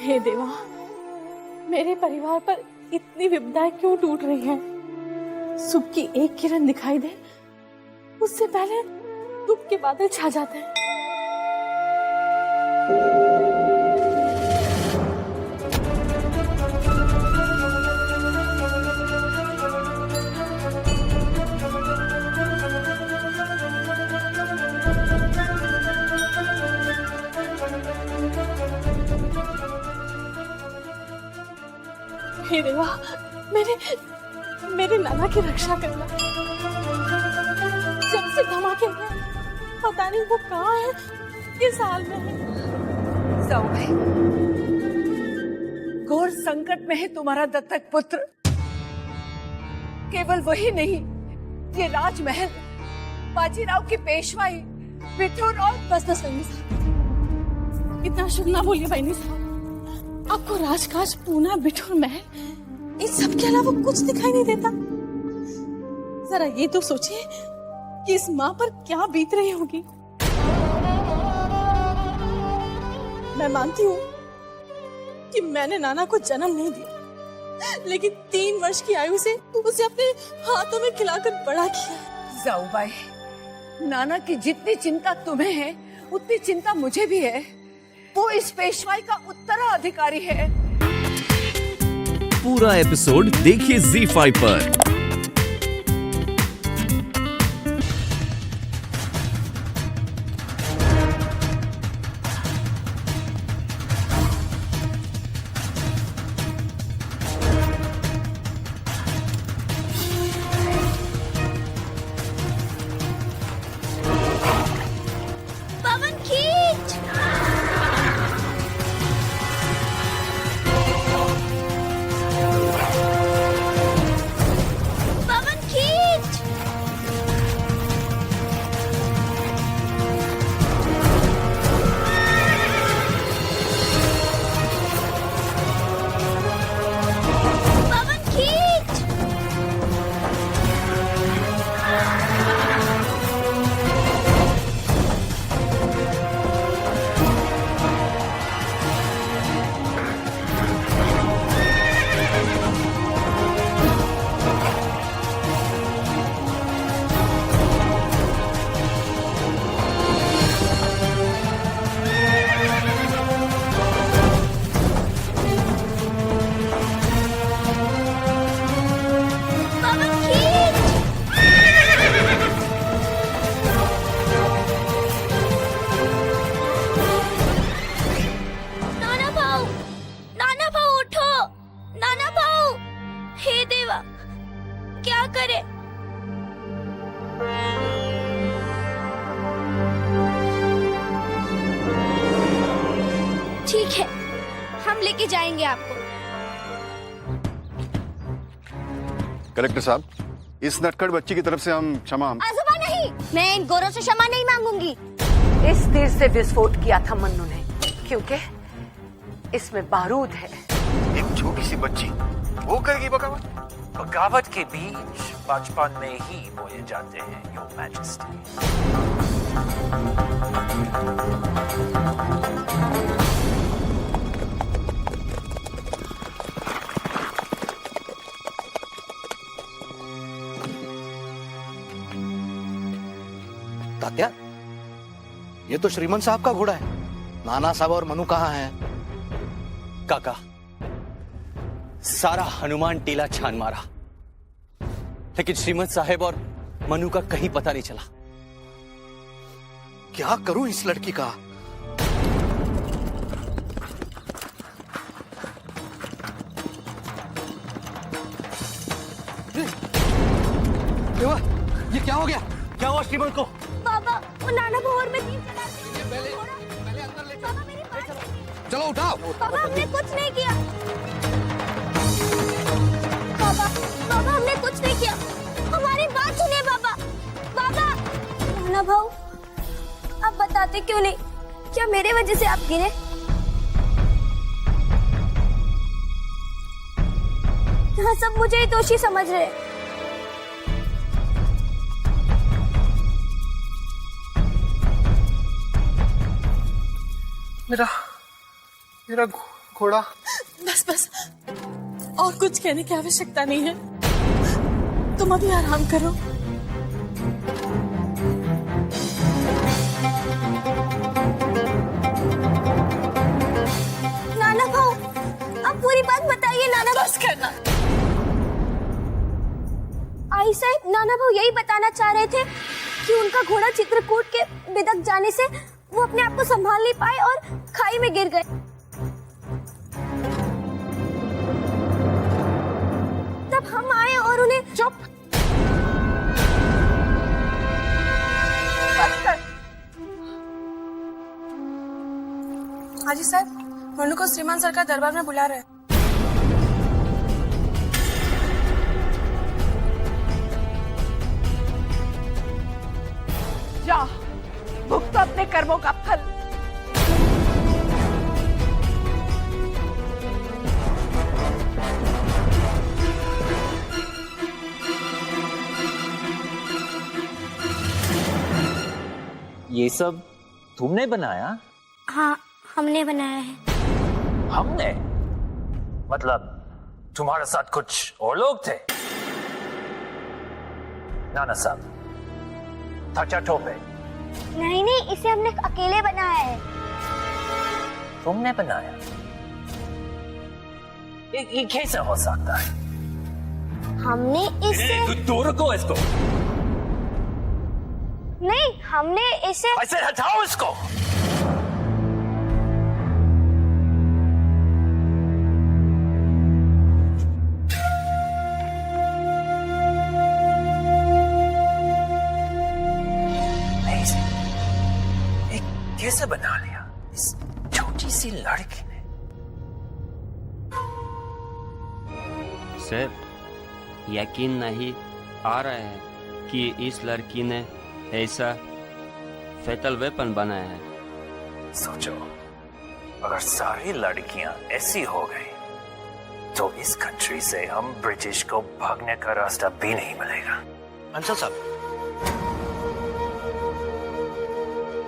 हे देवा, मेरे परिवार पर इतनी विपदाएं क्यों टूट रही हैं? सुख की एक किरण दिखाई दे, उससे पहले दुख के बादल छा जाते हैं। हे देवा, मेरे नाना की रक्षा करना। जब से धमाके हुए, पता नहीं वो कहाँ है, किस हाल में है। जाओ भाई, घोर संकट में है तुम्हारा दत्तक पुत्र। केवल वही नहीं, ये राजमहल, बाजीराव की पेशवाई, बिठूर और बस बहनी साहब, इतना शुभ ना बोलिए बहनी साहब। आपको राजकाज, पूना, बिठूर महल, इन सब के अलावा कुछ दिखाई नहीं देता। जरा ये तो सोचिए कि इस माँ पर क्या बीत रही होगी। मैं मानती हूँ कि मैंने नाना को जन्म नहीं दिया, लेकिन 3 वर्ष की आयु से उसे अपने हाथों में खिलाकर बड़ा किया। जाओ भाई, नाना की जितनी चिंता तुम्हें है, उतनी चिंता मुझे भी है। वो इस पेशवाई का उत्तराधिकारी है। पूरा एपिसोड देखिए ZEE5 पर। क्या करे? ठीक है, हम लेके जाएंगे आपको। कलेक्टर साहब, इस नटखट बच्ची की तरफ से हम क्षमा। आजमा नहीं, मैं इन गोरों से क्षमा नहीं मांगूंगी। इस तीर से विस्फोट किया था मन्नू ने, क्योंकि इसमें बारूद है। एक छोटी सी बच्ची वो करेगी बगावत? बगावत के बीच बचपन में ही बोए जाते हैं, योर मैजेस्टी। तात्या, ये तो श्रीमंत साहब का घोड़ा है। नाना साहब और मनु कहाँ हैं? काका, सारा हनुमान टीला छान मारा, लेकिन श्रीमंत साहब और मनु का कहीं पता नहीं चला। क्या करूं इस लड़की का? ये क्या हो गया? क्या हुआ श्रीमंत को? बाबा, वो नाना भंवर में तीर चलाते हैं। पहले अंदर ले बाबा, मेरी बात सुनिए। चलो उठाओ। बाबा, हमने कुछ नहीं किया। बाबा, हमने कुछ नहीं किया। हमारी बात सुनिए बाबा। बाबा, नाना भाऊ, आप बताते क्यों नहीं? क्या मेरे वजह से आप गिरे? यहाँ सब मुझे ही दोषी समझ रहे हैं। मेरा घोड़ा। बस बस, और कुछ कहने की आवश्यकता नहीं है। तुम अभी आराम करो। नाना भाऊ, अब पूरी बात बताइए नाना। बस करना। आई साहब, नाना भाऊ यही बताना चाह रहे थे कि उनका घोड़ा चित्रकूट के बिदक जाने से वो अपने आप को संभाल नहीं पाए और खाई में गिर गए। तब हम आए और उन्हें चुप। बस कर। हाजी साहब, मनु को श्रीमान सरकार दरबार में बुला रहे हैं। जा, भुगत अपने कर्मों का फल। ये सब तुमने बनाया? हाँ, हमने बनाया है। हमने? मतलब तुम्हारे साथ कुछ और लोग थे? नाना साहब, थाचा टोपे। नहीं नहीं, इसे हमने अकेले बनाया है। तुमने बनाया? ये कैसे हो सकता है? हमने इसे दूर को इसको। नहीं, हमने इसे ऐसे हटाओ इसको। कैसे बना लिया इस छोटी सी लड़की ने? सर, यकीन नहीं आ रहा है कि इस लड़की ने ऐसा फेटल वेपन बनाया है। सोचो, अगर सारी लड़कियां ऐसी हो गई तो इस कंट्री से हम ब्रिटिश को भागने का रास्ता भी नहीं मिलेगा। अंशल साहब,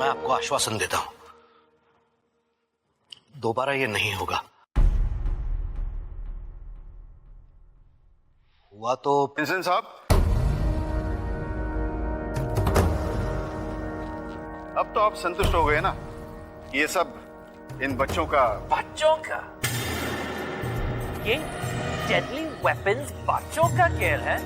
मैं आपको आश्वासन देता हूं, दोबारा ये नहीं होगा। हुआ तो प्रिंसेस साहब, अब तो आप संतुष्ट हो गए ना? ये सब इन बच्चों का ये डेडली वेपन्स बच्चों का खेल है?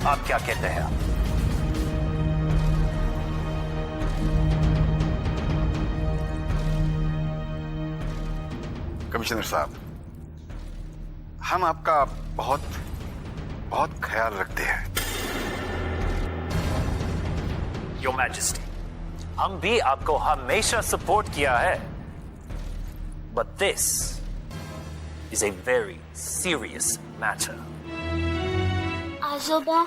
आप क्या कहते हैं? कमिश्नर साहब, हम आपका बहुत बहुत ख्याल रखते हैं। योर मैजेस्टी, हम भी आपको हमेशा सपोर्ट किया है, but this is a very serious matter. आजोबा,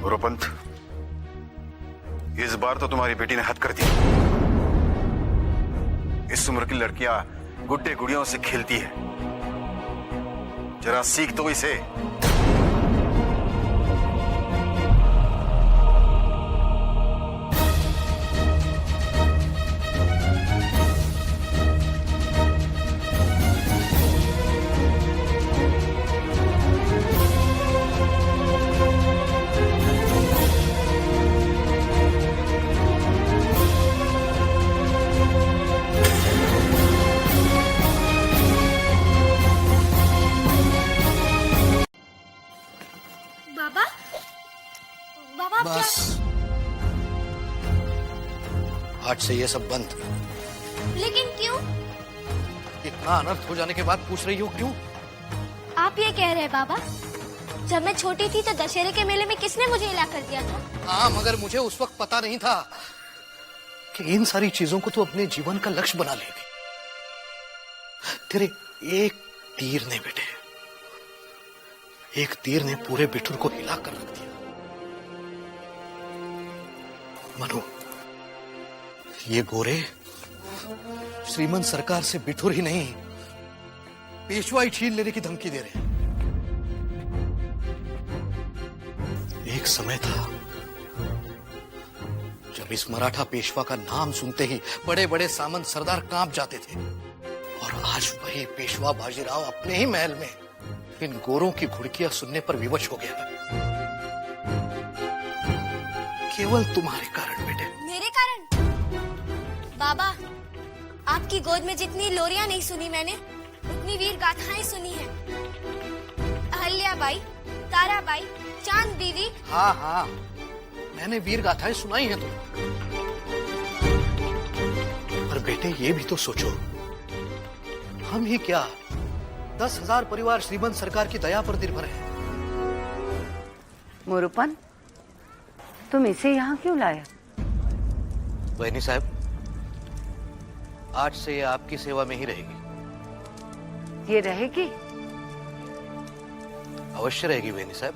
गुरुपंत, इस बार तो तुम्हारी बेटी ने हद कर दी। इस उम्र की लड़कियां गुड्डे गुड़ियों से खेलती है, जरा सीख तो इसे। बाबा, बाबा आप बस, आज से ये सब बंद। लेकिन क्यों? इतना अनर्थ हो जाने के बाद पूछ रही हो क्यों? आप ये कह रहे हैं बाबा, जब मैं छोटी थी तो दशहरे के मेले में किसने मुझे हिला कर दिया था? हाँ, मगर मुझे उस वक्त पता नहीं था कि इन सारी चीजों को तो अपने जीवन का लक्ष्य बना लेगी। तेरे एक तीर ने बेटे, एक तीर ने पूरे बिठुर को हिला कर रख दिया। मनु, ये गोरे श्रीमंत सरकार से बिठुर ही नहीं, पेशवाई छीन लेने की धमकी दे रहे हैं। एक समय था जब इस मराठा पेशवा का नाम सुनते ही बड़े बड़े सामंत सरदार कांप जाते थे, और आज वही पेशवा बाजीराव अपने ही महल में इन गोरों की घुड़कियां सुनने पर विवश हो गया। केवल तुम्हारे कारण बेटे। मेरे कारण? बाबा, आपकी गोद में जितनी लोरियां नहीं सुनी मैंने, उतनी वीर गाथाएं सुनी है। अहल्याबाई, ताराबाई, चांद बीवी। हाँ हाँ, मैंने वीर गाथाएं सुनाई हैं तुम्हें। पर बेटे ये भी तो सोचो, हम ही क्या 10,000 परिवार श्रीमंत सरकार की दया पर निर्भर है। मोरूपन, तुम इसे यहाँ क्यों लाया? बहनी साहब, आज से ये आपकी सेवा में ही रहेगी। ये रहेगी? अवश्य रहेगी बहनी साहब।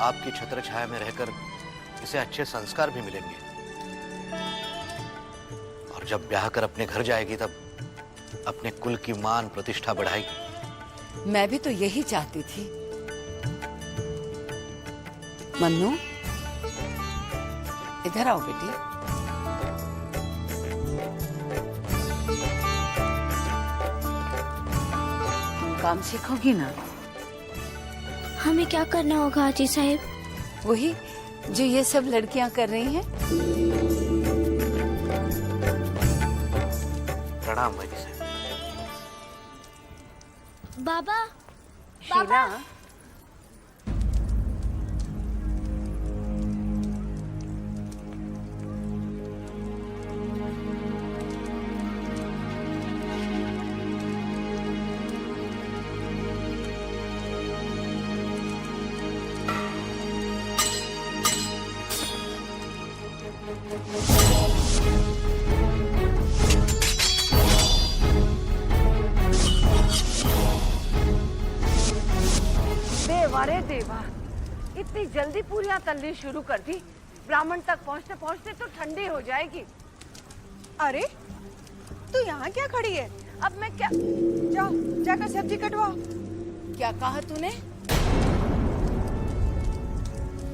आपकी छत्र छाया में रहकर इसे अच्छे संस्कार भी मिलेंगे, और जब ब्याह कर अपने घर जाएगी तब अपने कुल की मान प्रतिष्ठा बढ़ाएगी। मैं भी तो यही चाहती थी। मन्नू, इधर आओ बेटी। काम सीखोगी ना? हमें क्या करना होगा आजी साहब? वही जो ये सब लड़कियां कर रही हैं। प्रणाम बहनी साहब। बाबा, शीला, देवा रे देवा, इतनी जल्दी पूरियां तलनी शुरू कर दी। ब्राह्मण तक पहुंचते पहुंचते तो ठंडी हो जाएगी। अरे तू यहाँ क्या खड़ी है? अब मैं क्या? जाओ जाकर सब्जी कटवाओ। क्या कहा तूने?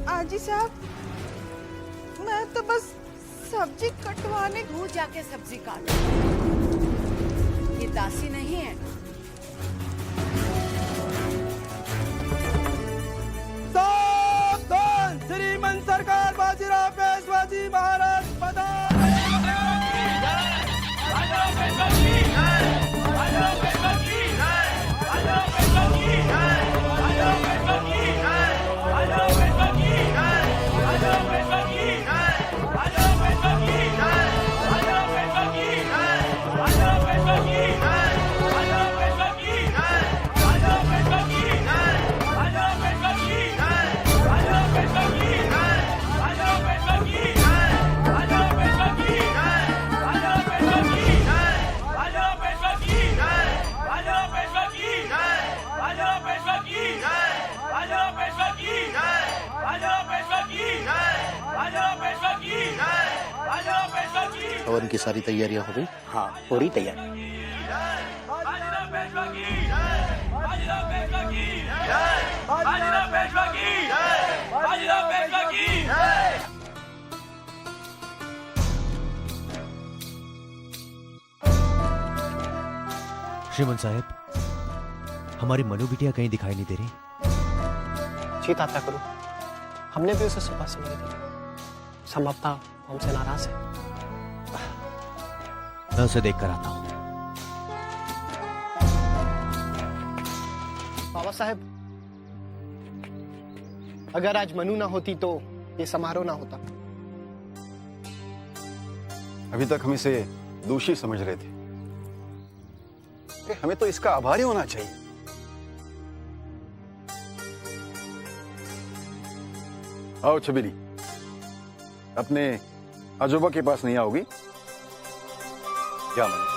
आजी साहब, मैं तो बस सब्जी कटवाने। तू जाके सब्जी काट। ये दासी नहीं है। श्रीमंत सरकार बाजीराव पेशवा जी महाराज हवन की सारी तैयारियां हो गई? हाँ, पूरी तैयारी। श्रीमंत साहब, हमारी मनु बिटिया कहीं दिखाई नहीं दे रही। चिंता ना करो, हमने भी उसे सुबह से नहीं देखा। संभवतः हमसे नाराज है। मैं उसे देख कर आता हूं। बाबा साहब, अगर आज मनु ना होती तो ये समारोह ना होता। अभी तक हम इसे दोषी समझ रहे थे, के हमें तो इसका आभारी होना चाहिए। आओ छबीली, अपने अजूबा के पास नहीं आओगी? क्या मनु?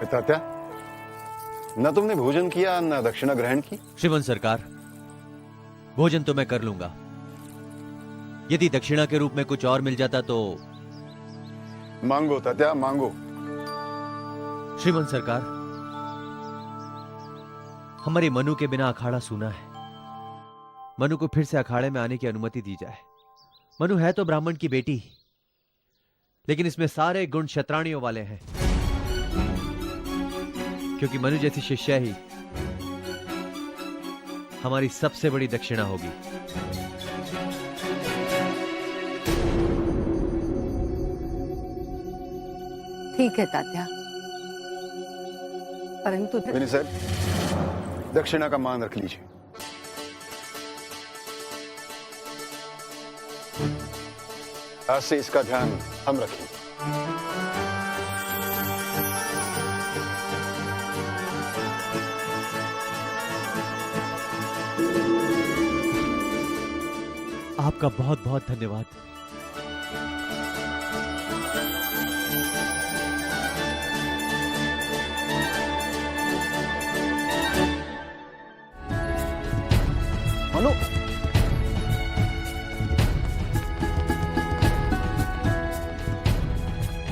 तात्या, न तुमने भोजन किया न दक्षिणा ग्रहण की। श्रीमंत सरकार, भोजन तो मैं कर लूंगा। यदि दक्षिणा के रूप में कुछ और मिल जाता तो। मांगो तात्या, मांगो। श्रीमंत सरकार, हमारी मनु के बिना अखाड़ा सूना है। मनु को फिर से अखाड़े में आने की अनुमति दी जाए। मनु है तो ब्राह्मण की बेटी, लेकिन इसमें सारे गुण क्षत्राणियों वाले हैं, क्योंकि मनु जैसी शिष्या ही हमारी सबसे बड़ी दक्षिणा होगी। ठीक है तात्या, परंतु विनी साहब, दक्षिणा का मान रख लीजिए। आज से इसका ध्यान हम रखेंगे। आपका बहुत बहुत धन्यवाद। मनु,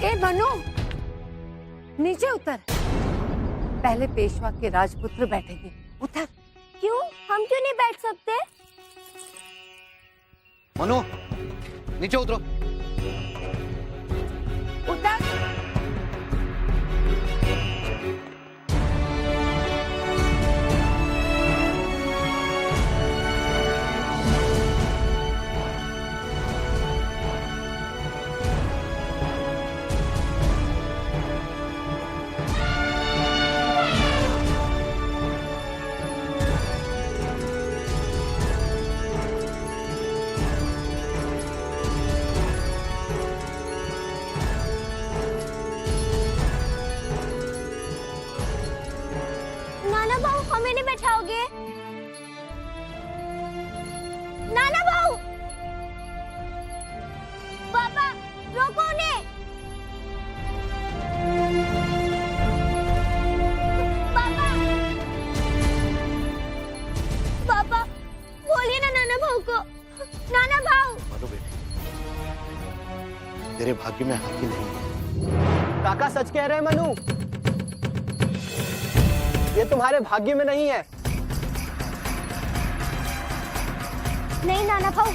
ए मनु, नीचे उतर। पहले पेशवा के राजपुत्र बैठेंगे, उतर। क्यों? हम क्यों नहीं बैठ सकते? मनु, नीचे उतरो। उतर। हमें नहीं बैठाओगे? नाना बाबू, पापा रोको उन्हें। पापा, पापा बोलिए ना नाना भाऊ को। नाना भाऊ। मनु बेटे, तेरे भाग्य में हाथी नहीं है। काका सच कह रहे हैं मनु, ये तुम्हारे भाग्य में नहीं है। नहीं नाना भाऊ,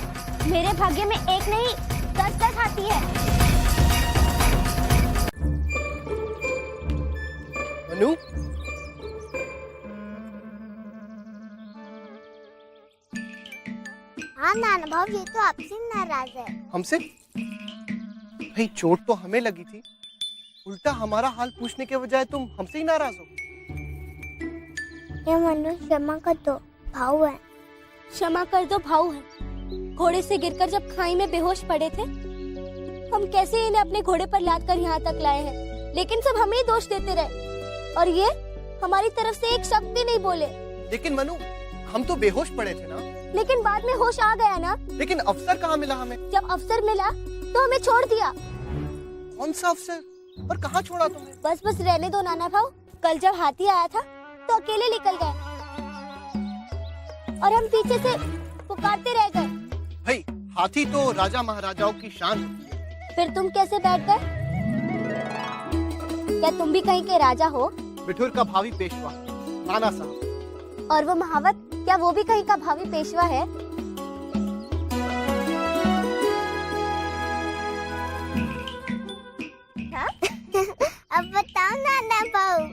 मेरे भाग्य में एक नहीं 10 हाथी है। मनु, हाँ नाना भाऊ, ये तो आपसे नाराज है। हमसे? भाई चोट तो हमें लगी थी, उल्टा हमारा हाल पूछने के बजाय तुम हमसे ही नाराज हो। ये मनु क्षमा कर दो, भाऊ है। क्षमा कर दो भाऊ है। घोड़े से गिरकर जब खाई में बेहोश पड़े थे, हम कैसे इन्हें अपने घोड़े पर लाद कर यहाँ तक लाए हैं, लेकिन सब हमें ही दोष देते रहे और ये हमारी तरफ से एक शब्द भी नहीं बोले। लेकिन मनु, हम तो बेहोश पड़े थे ना। लेकिन बाद में होश आ गया ना। लेकिन अफसर कहाँ मिला हमें? जब अफसर मिला तो हमें छोड़ दिया। कौन सा अफसर? और कहाँ छोड़ा तुमने? बस रहने दो नाना भाऊ। कल जब हाथी आया था तो अकेले निकल गए और हम पीछे से पुकारते रह गए। भाई, हाथी तो राजा महाराजाओं की शान होती है। फिर तुम कैसे बैठ गए? क्या तुम भी कहीं के राजा हो? बिठूर का भावी पेशवा नाना साहब। और वो महावत, क्या वो भी कहीं का भावी पेशवा है? अब बताओ नाना भाऊ।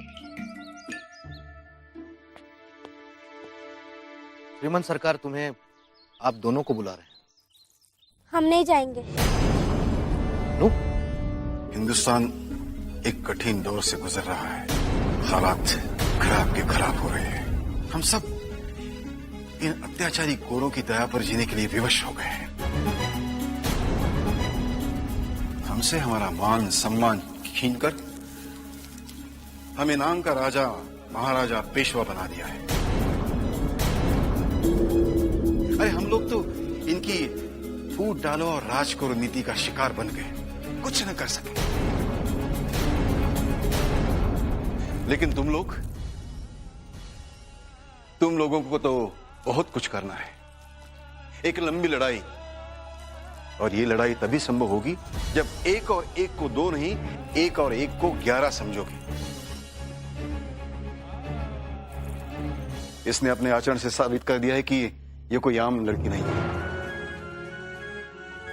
श्रीमंत सरकार तुम्हें आप दोनों को बुला रहे हैं। हम नहीं जाएंगे। नो? हिंदुस्तान एक कठिन दौर से गुजर रहा है। हालात खराब के खराब हो रहे हैं। हम सब इन अत्याचारी गोरों की दया पर जीने के लिए विवश हो गए हैं। हमसे हमारा मान सम्मान छीनकर हमें नाम का राजा महाराजा पेशवा बना दिया है। अरे हम लोग तो इनकी फूट डालो और राज करो नीति का शिकार बन गए, कुछ न कर सके। लेकिन तुम लोगों को तो बहुत कुछ करना है। एक लंबी लड़ाई, और ये लड़ाई तभी संभव होगी जब एक और एक को दो नहीं, एक और एक को 11 समझोगे। इसने अपने आचरण से साबित कर दिया है कि ये कोई आम लड़की नहीं है।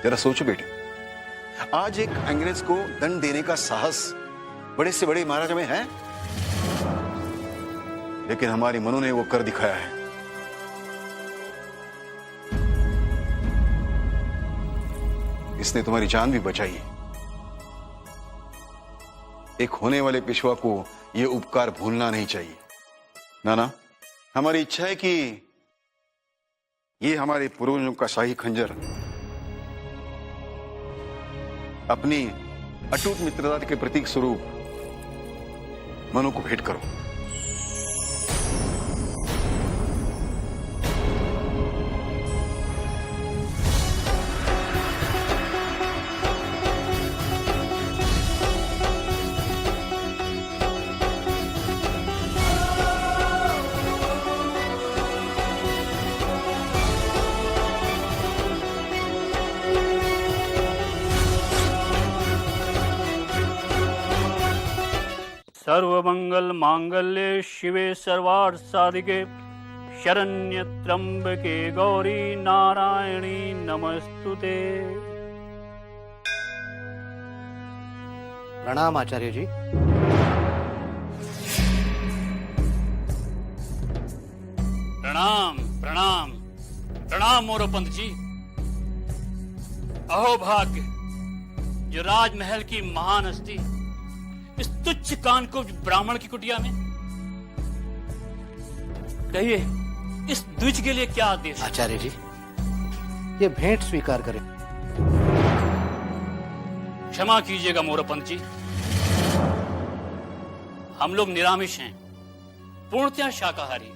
जरा सोचो बेटे, आज एक अंग्रेज को दंड देने का साहस बड़े से बड़े महाराजा में है, लेकिन हमारी मनु ने वो कर दिखाया है। इसने तुम्हारी जान भी बचाई है। एक होने वाले पेशवा को यह उपकार भूलना नहीं चाहिए। नाना, हमारी इच्छा है कि ये हमारे पूर्वजों का शाही खंजर अपनी अटूट मित्रता के प्रतीक स्वरूप मनु को भेंट करो। सर्वमंगल मांगल्ये शिवे सर्वार्थ साधिके शरण्य त्र्यंबके गौरी नारायणी नमस्तुते। प्रणाम आचार्य जी। प्रणाम प्रणाम प्रणाम मोरोपंत जी। अहो भाग्य, जो राजमहल की महान हस्ती इस तुच्छ कानकुब्ज ब्राह्मण की कुटिया में। कहिए, इस द्विज के लिए क्या आदेश? आचार्य जी, ये भेंट स्वीकार करें। क्षमा कीजिएगा मोरोपंत जी, हम लोग निरामिष हैं, पूर्णतः शाकाहारी।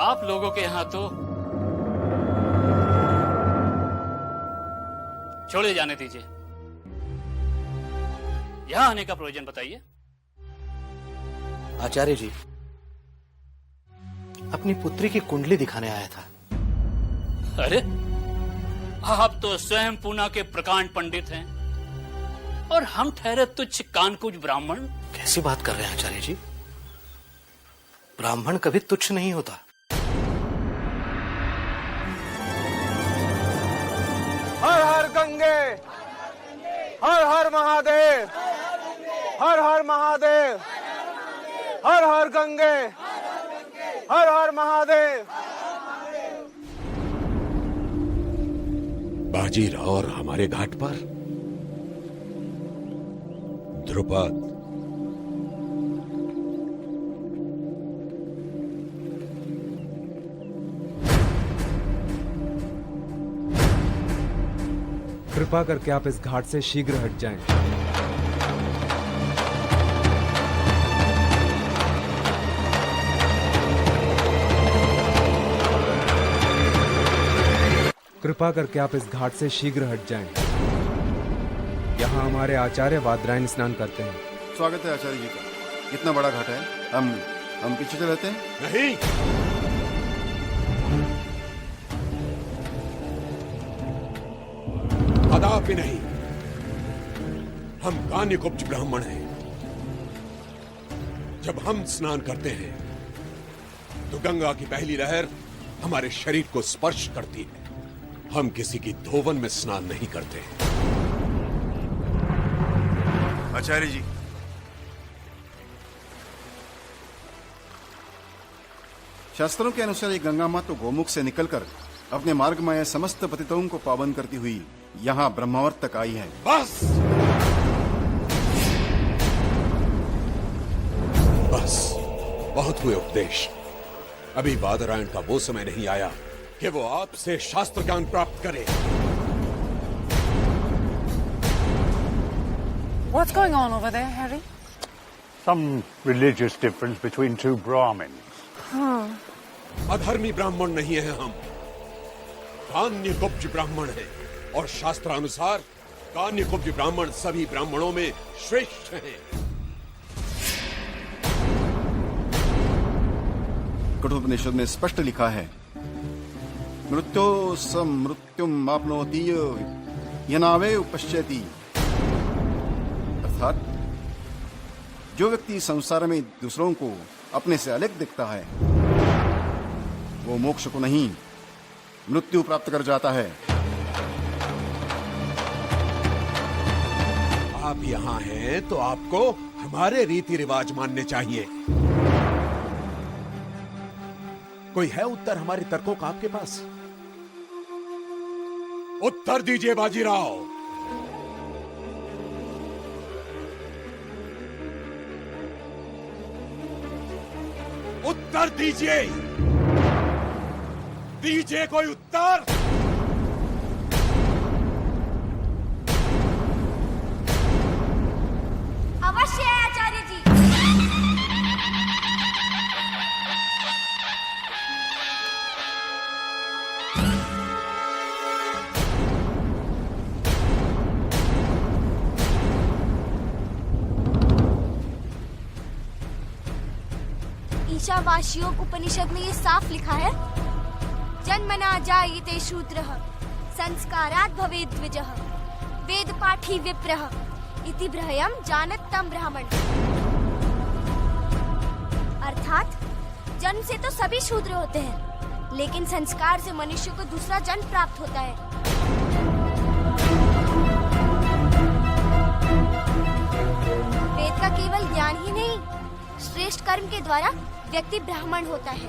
आप लोगों के यहां तो छोड़े जाने दीजिए। यहां आने का प्रयोजन बताइए। आचार्य जी, अपनी पुत्री की कुंडली दिखाने आया था। अरे, आप तो स्वयं पूना के प्रकांड पंडित हैं और हम ठहरे तुच्छ कानकुज ब्राह्मण। कैसी बात कर रहे हैं आचार्य जी? ब्राह्मण कभी तुच्छ नहीं होता। हर हर गंगे, हर हर महादेव, हर हर महादेव, हर हर गंगे, हर हर महादेव। बाजीराव और हमारे घाट पर द्रुपद, कृपा करके आप इस घाट से शीघ्र हट जाएं। कृपा करके आप इस घाट से शीघ्र हट जाएं। यहाँ हमारे आचार्य वादरायण स्नान करते हैं। स्वागत है आचार्य जी का। इतना बड़ा घाट है, हम पीछे से रहते हैं। नहीं, कदापि नहीं। हम कान्यकुब्ज ब्राह्मण हैं। जब हम स्नान करते हैं तो गंगा की पहली लहर हमारे शरीर को स्पर्श करती है। हम किसी की धोवन में स्नान नहीं करते। आचार्य जी, शास्त्रों के अनुसार ये गंगा माँ तो गोमुख से निकलकर अपने मार्ग में आए समस्त पतितों को पावन करती हुई यहाँ ब्रह्मावर्त तक आई है। बस बस, बहुत हुए उपदेश। अभी बादरायण का वो समय नहीं आया कि वो आपसे शास्त्र ज्ञान प्राप्त करे। What's going on over there, Harry? Some religious difference between two Brahmins. अधर्मी ब्राह्मण नहीं है हम, कान्यकुब्ज ब्राह्मण हैं। और शास्त्रानुसार कान्यकुब्ज ब्राह्मण सभी ब्राह्मणों में श्रेष्ठ हैं। कठोपनिषद में स्पष्ट लिखा है, मृत्यो स मृत्युम आपनोति यनावे पश्यति। अर्थात जो व्यक्ति संसार में दूसरों को अपने से अलग देखता है वो मोक्ष को नहीं मृत्यु प्राप्त कर जाता है। आप यहाँ हैं तो आपको हमारे रीति रिवाज मानने चाहिए। कोई है उत्तर हमारे तर्कों का आपके पास? उत्तर दीजिए बाजीराव। उत्तर दीजिए, दीजिए कोई उत्तर। अवश्य है आचार्य जी। ईशावास्यों उपनिषद में ये साफ लिखा है, जन्मना जायते शूद्रः संस्कारात् भवेत् द्विजः वेद पाठी विप्रः इति ब्रह्मयम् जानतं ब्राह्मण। अर्थात जन्म से तो सभी शूद्र होते हैं, लेकिन संस्कार से मनुष्य को दूसरा जन्म प्राप्त होता है। वेद का केवल ज्ञान ही नहीं, श्रेष्ठ कर्म के द्वारा व्यक्ति ब्राह्मण होता है।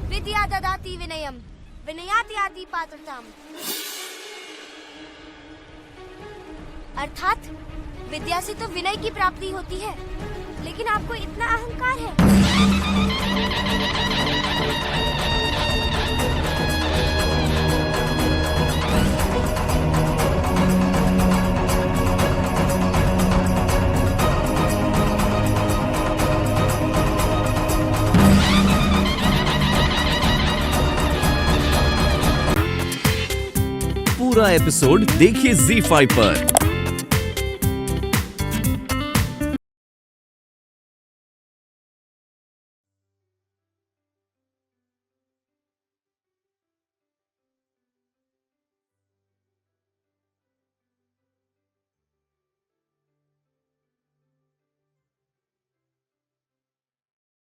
विद्या ददाति विनयम विनयात् याति पात्रताम। अर्थात विद्या से तो विनय की प्राप्ति होती है, लेकिन आपको इतना अहंकार है। पूरा एपिसोड देखिए ZEE5 पर।